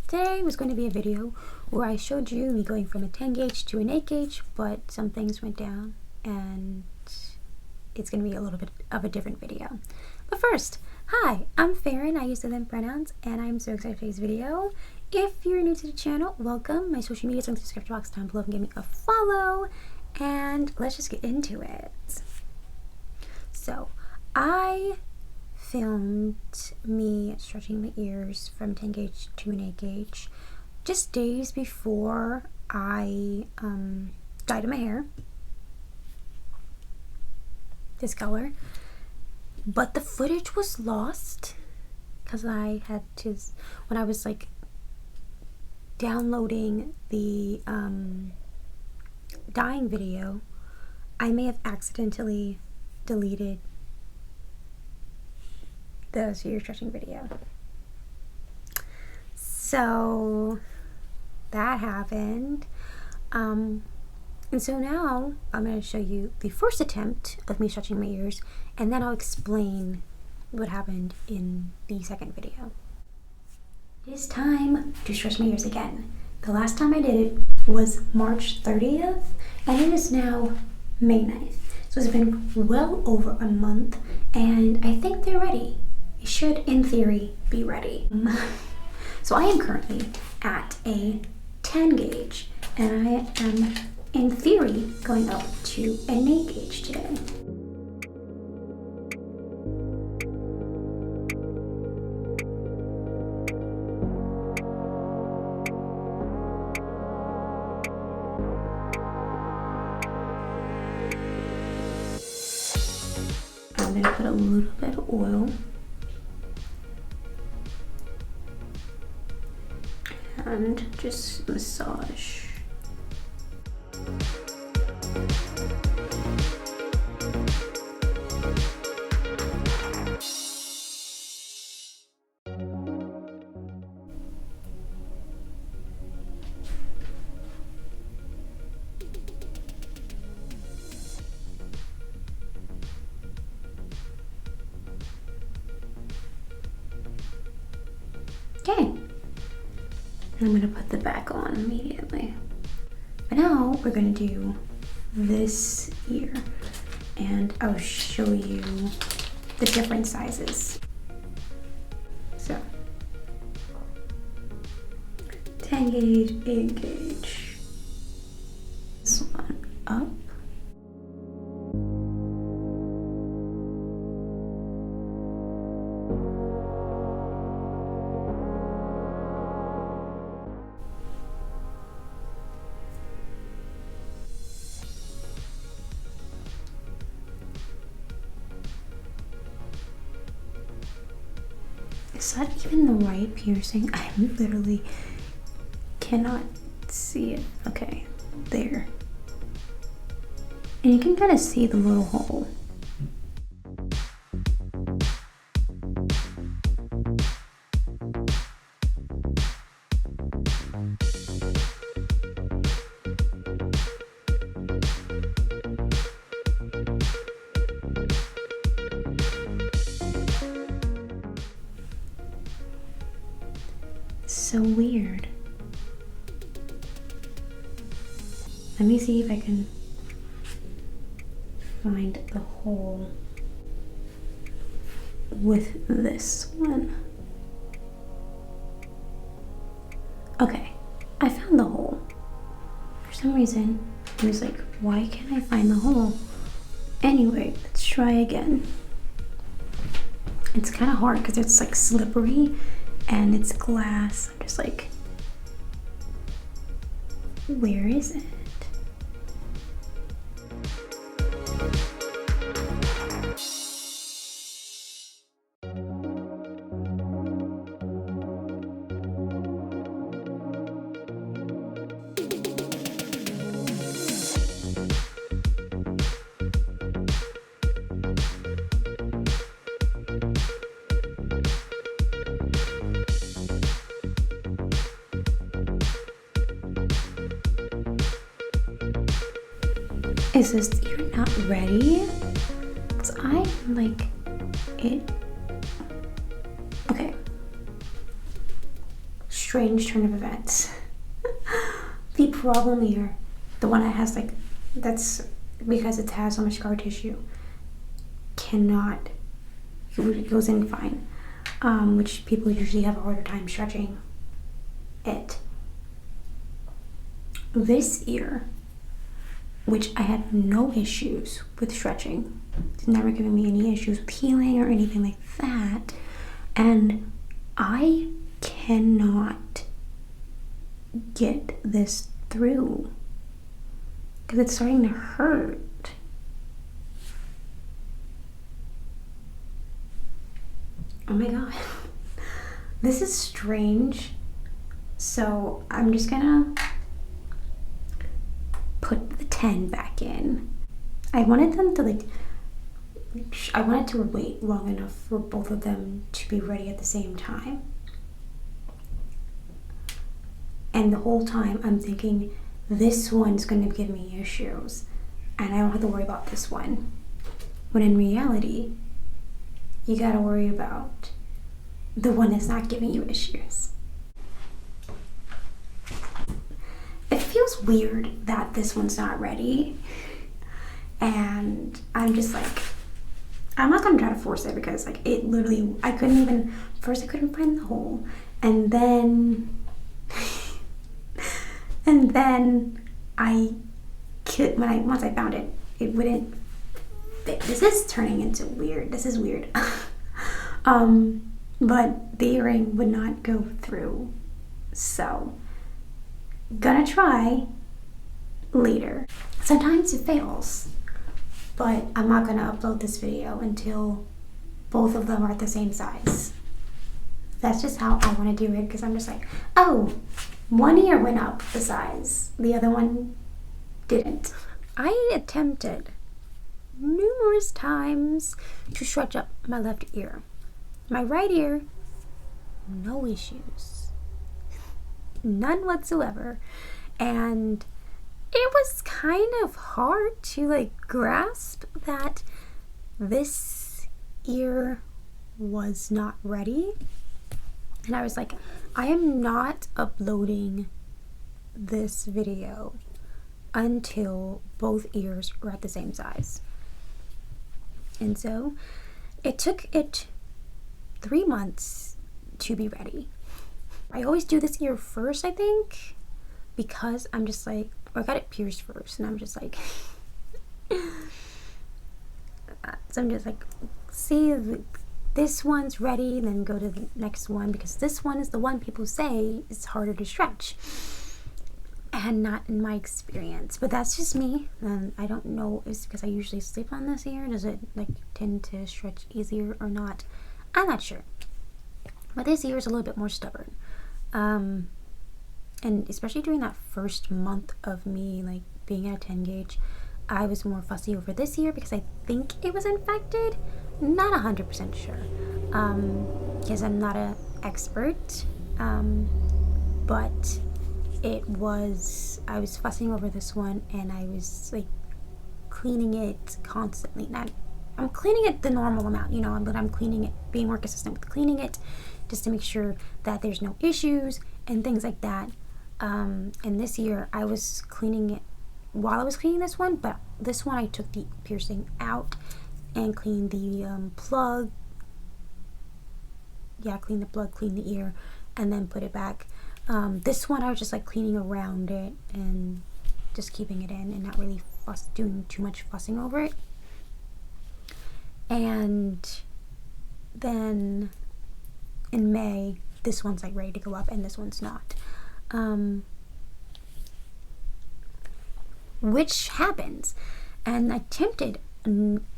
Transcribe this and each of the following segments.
Today was going to be a video where I showed you me going from a 10 gauge to an 8 gauge, but some things went down and it's going to be a little bit of a different video. But first, hi, I'm Farron, I use them pronouns, and I'm so excited for today's video. If you're new to the channel, welcome. My social media is in the description box down below and give me a follow, and let's just get into it. So, I filmed me stretching my ears from 10 gauge to an 8 gauge just days before I dyed my hair this color, but the footage was lost because I had to, when I was like downloading the dyeing video, I may have accidentally deleted the ear stretching video. So that happened. And so now I'm going to show you the first attempt of me stretching my ears, and then I'll explain what happened in the second video. It is time to stretch my ears again. The last time I did it was March 30th, and it is now May 9th. So it's been well over a month, and I think they're ready. It should, in theory, be ready. So I am currently at a 10 gauge, and I am, in theory, going up to an 8 gauge today. I'm going to put a little bit of oil and just massage. Okay. I'm going to put the back on immediately. But now we're going to do this ear, and I'll show you the different sizes. So 10 gauge, 8 gauge. This one up. Is that even the right piercing? I literally cannot see it. Okay, there. And you can kind of see the little hole. So weird. Let me see if I can find the hole with this one. Okay, I found the hole. For some reason, I was like, why can't I find the hole? Anyway, let's try again. It's kind of hard because it's like slippery and it's glass. I'm just like, where is it? Is this ear not ready? Because I like it. Okay. strange turn of events. The problem ear, the one that has like, that's because it has so much scar tissue, cannot, it goes in fine, which people usually have a harder time stretching it. This ear, which I had no issues with stretching, it's never given me any issues with healing or anything like that, and I cannot get this through because it's starting to hurt. Oh my god. This is strange. So I'm just gonna put the 10 back in. I wanted them to I wanted to wait long enough for both of them to be ready at the same time. And the whole time I'm thinking, this one's gonna give me issues and I don't have to worry about this one. When in reality, you gotta worry about the one that's not giving you issues. It feels weird that this one's not ready. And I'm just like, I'm not gonna try to force it because like it literally, I couldn't find the hole. And then once I found it, it wouldn't fit. This is turning into weird. This is weird. But the earring would not go through. So, gonna try later. Sometimes it fails, but I'm not gonna upload this video until both of them are the same size. That's just how I want to do it, because I'm just like, oh, one ear went up the size, the other one didn't. I attempted numerous times to stretch up my left ear. My right ear, no issues. None whatsoever. And it was kind of hard to like grasp that this ear was not ready. And I was like, I am not uploading this video until both ears are at the same size. And so it took it 3 months to be ready. I always do this ear first, I think, because I'm just like, I got it pierced first, and I'm just like, so I'm just like, see, this one's ready, then go to the next one, because this one is the one people say is harder to stretch, and not in my experience. But that's just me, and I don't know, it's because I usually sleep on this ear. Does it like tend to stretch easier or not? I'm not sure. But this ear is a little bit more stubborn. And especially during that first month of me like being at a 10 gauge, I was more fussy over this ear because I think it was infected. Not 100% sure, because I'm not an expert, but I was fussing over this one, and I was like cleaning it constantly. Now, I'm cleaning it the normal amount, you know, but I'm cleaning it, being more consistent with cleaning it, just to make sure that there's no issues and things like that. And this year I was cleaning it while I was cleaning this one, but this one I took the piercing out and cleaned the plug. Yeah, clean the plug, clean the ear, and then put it back. This one I was just like cleaning around it and just keeping it in and not really doing too much fussing over it. And then in May, this one's like ready to go up and this one's not. Which happens. And I attempted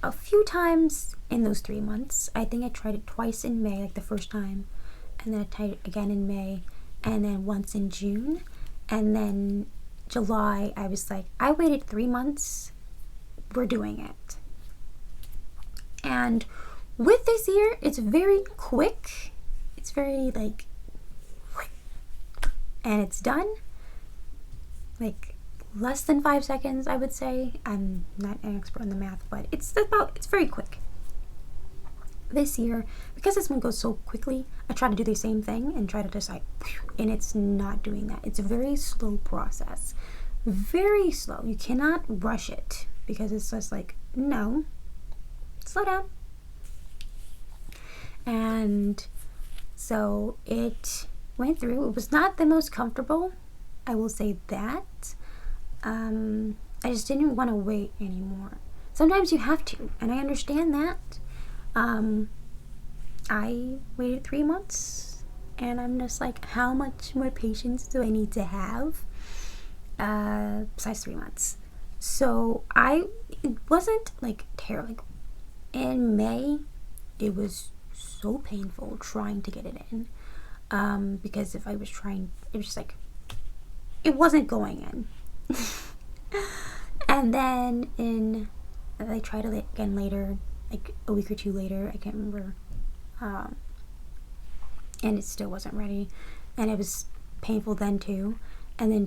a few times in those 3 months. I think I tried it twice in May, like the first time, and then I tried it again in May, and then once in June, and then July I was like, I waited 3 months, we're doing it. And with this ear, it's very quick. It's very like quick, and it's done like less than 5 seconds, I would say. I'm not an expert on the math, but it's very quick. this year, because this one goes so quickly, I try to do the same thing and try to just like, and it's not doing that. It's a very slow process. Very slow. You cannot rush it because it's just like, no, slow down. And so it went through. It was not the most comfortable, I will say that. I just didn't want to wait anymore. Sometimes you have to, and I understand that. I waited 3 months, and I'm just like, how much more patience do I need to have? Besides 3 months. So it wasn't like terrible. Like, in May, it was so painful trying to get it in. Because if I was trying, it was just like, it wasn't going in. And then I tried it again later, like a week or two later, I can't remember. And it still wasn't ready. And it was painful then too. And then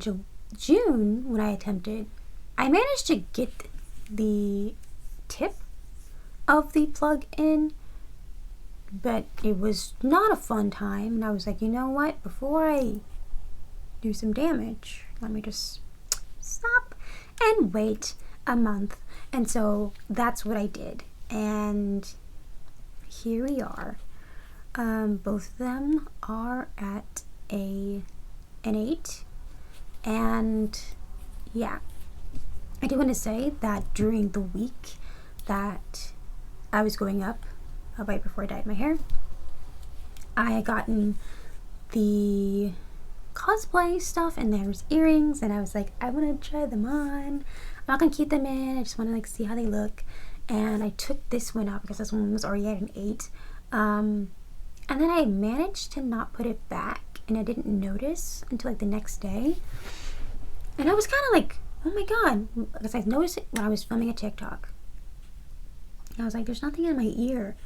June, when I attempted, I managed to get the tip of the plug in, but it was not a fun time. And I was like, you know what? Before I do some damage, let me just stop and wait a month. And so that's what I did. And here we are. Both of them are at an 8. And yeah, I do want to say that during the week that I was going up, right before I dyed my hair, I had gotten the cosplay stuff, and there was earrings, and I was like, I want to try them on. I'm not gonna keep them in, I just want to like see how they look. And I took this one out because this one was already at an 8. And then I managed to not put it back, and I didn't notice until like the next day. And I was kind of like, oh my god, because I noticed it when I was filming a TikTok. I was like, there's nothing in my ear.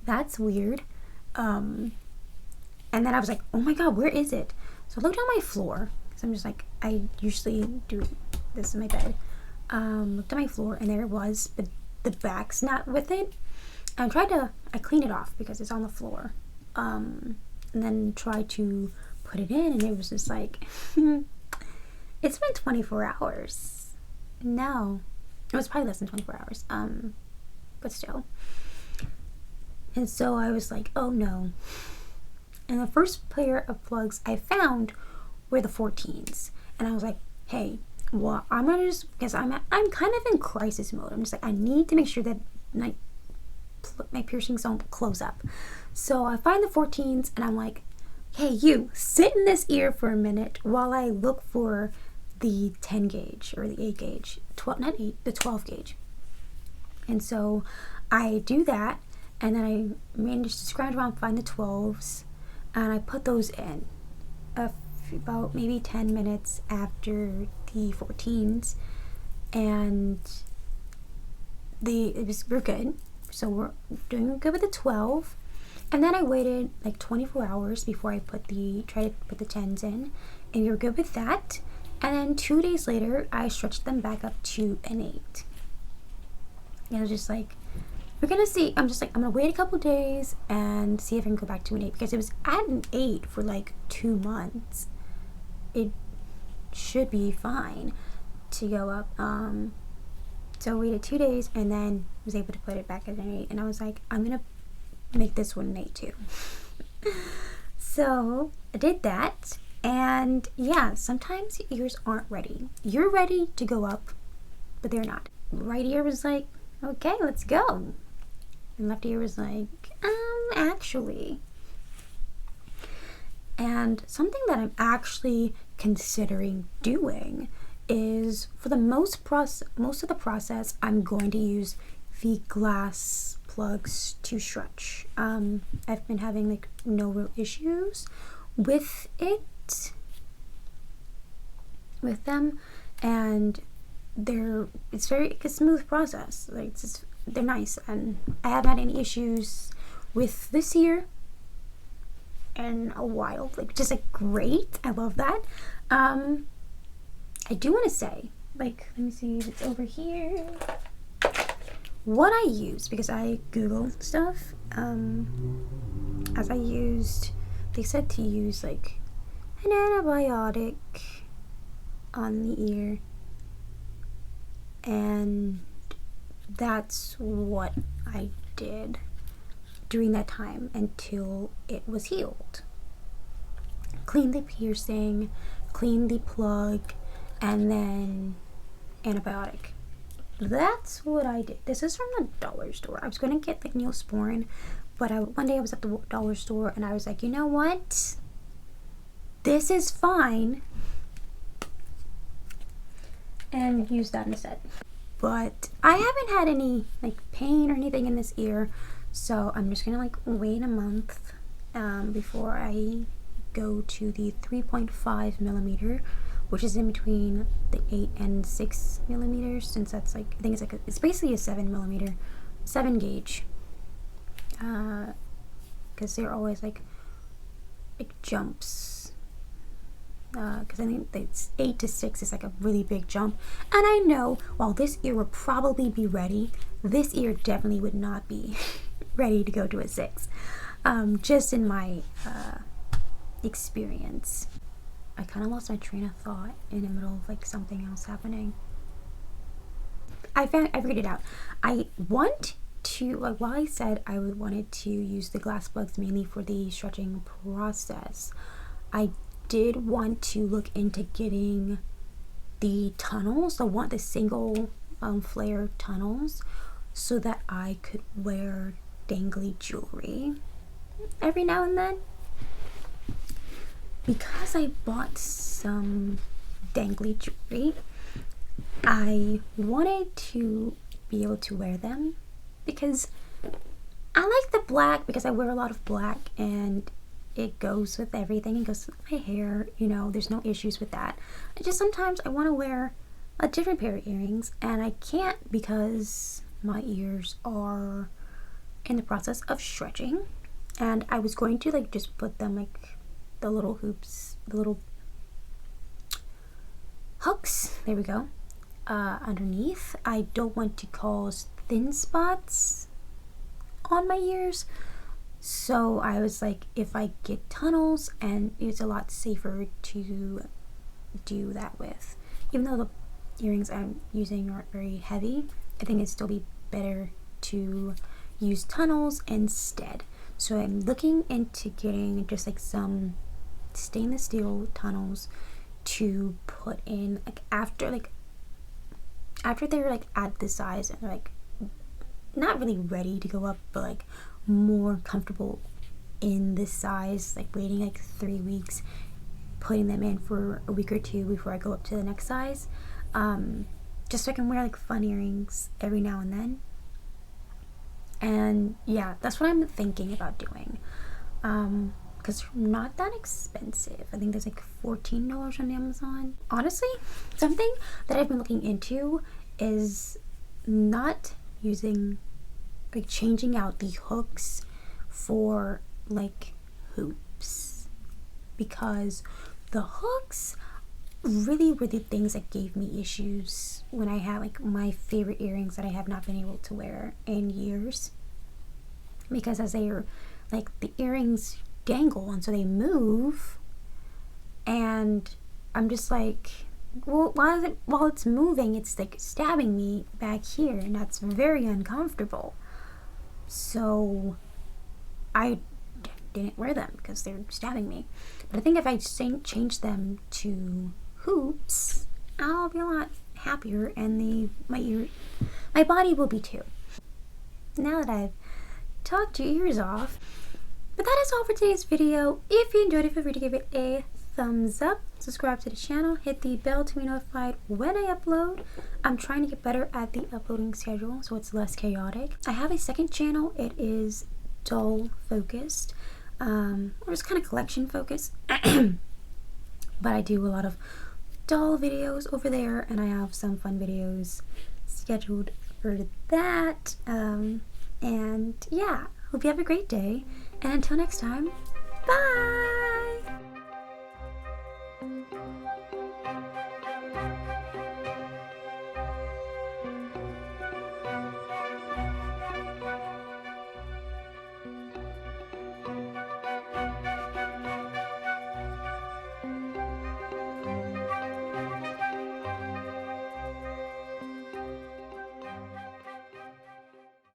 That's weird. And then I was like, oh my god, where is it? So I looked on my floor, because I'm just like, I usually do this in my bed. Looked at my floor, and there it was, but the back's not with it. And I cleaned it off because it's on the floor. And then tried to put it in, and it was just like, it's been 24 hours. No, it was probably less than 24 hours. But still. And so I was like, oh no. And the first pair of plugs I found were the 14s. And I was like, hey, well, I'm gonna just, because I'm kind of in crisis mode. I'm just like, I need to make sure that my piercings don't close up. So I find the 14s, and I'm like, hey, you, sit in this ear for a minute while I look for the 10 gauge or the 8 gauge. 12, not 8, the 12 gauge. And so I do that, and then I managed to scrounge around, find the 12s, and I put those in about maybe 10 minutes after the 14s, and we're good. So we're doing good with the 12. And then I waited like 24 hours before I tried to put the 10s in, and we were good with that. And then 2 days later, I stretched them back up to an 8. And I was just like, we're gonna see. I'm gonna wait a couple days and see if I can go back to an 8, because it was at an 8 for like 2 months. It should be fine to go up. So I waited 2 days and then was able to put it back at an 8. And I was like, I'm gonna make this one an 8 too. So I did that. And yeah, sometimes your ears aren't ready. You're ready to go up, but they're not. Right ear was like, okay, let's go. And left ear was like, actually. And something that I'm actually considering doing is, for the most of the process, I'm going to use the glass plugs to stretch. I've been having like no real issues with them, and it's a smooth process. Like, they're nice, and I haven't had any issues with this ear in a while. Like, just like great. I love that. I do want to say, like, let me see if it's over here. what I use, because I Google stuff, as I used, they said to use like an antibiotic on the ear, and that's what I did during that time until it was healed. Clean the piercing, clean the plug, and then antibiotic. That's what I did. This is from the dollar store. I was going to get like Neosporin, but one day I was at the dollar store and I was like, you know what? This is fine. And use that instead. But I haven't had any like pain or anything in this ear, so I'm just gonna like wait a month before I go to the 3.5 millimeter, which is in between the 8 and 6 millimeters, since that's like, I think it's like it's basically a 7 millimeter, 7 gauge, because they're always like jumps, because I think it's 8 to 6 is like a really big jump. And I know while this ear would probably be ready, this ear definitely would not be ready to go to a 6, just in my experience. I kind of lost my train of thought in the middle of like something else happening. I figured it out. I want to, like, while I said I wanted to use the glass plugs mainly for the stretching process, I did want to look into getting the tunnels. I want the single flare tunnels so that I could wear dangly jewelry every now and then. Because I bought some dangly jewelry, I wanted to be able to wear them because I like the black, because I wear a lot of black and it goes with everything. It goes with my hair, you know, there's no issues with that. I just sometimes I want to wear a different pair of earrings and I can't because my ears are in the process of stretching, and I was going to like just put them like the little hoops, the little hooks, there we go, underneath. I don't want to cause thin spots on my ears, so I was like, if I get tunnels, and it's a lot safer to do that with. Even though the earrings I'm using aren't very heavy, I think it'd still be better to use tunnels instead. So I'm looking into getting just like some stainless steel tunnels to put in like after they're like at the size and they're like not really ready to go up, but like more comfortable in this size, like waiting like 3 weeks, putting them in for a week or two before I go up to the next size, just so I can wear like fun earrings every now and then. And yeah, that's what I'm thinking about doing, because they're not that expensive. I think there's like $14 on Amazon. Honestly, something that I've been looking into is not using, like, changing out the hooks for like hoops, because the hooks really were the things that gave me issues when I had like my favorite earrings that I have not been able to wear in years, because as they are like, the earrings dangle and so they move, and I'm just like, well, while it's moving, it's like stabbing me back here, and that's very uncomfortable. So I didn't wear them because they're stabbing me. But I think if I change them to hoops, I'll be a lot happier, and my body will be too. Now that I've talked your ears off. But that is all for today's video. If you enjoyed it, feel free to give it a thumbs up, subscribe to the channel, hit the bell to be notified when I upload. I'm trying to get better at the uploading schedule so it's less chaotic. I have a second channel. It is doll focused, or just kind of collection focused. But I do a lot of doll videos over there, and I have some fun videos scheduled for that. And yeah, hope you have a great day, and until next time, bye!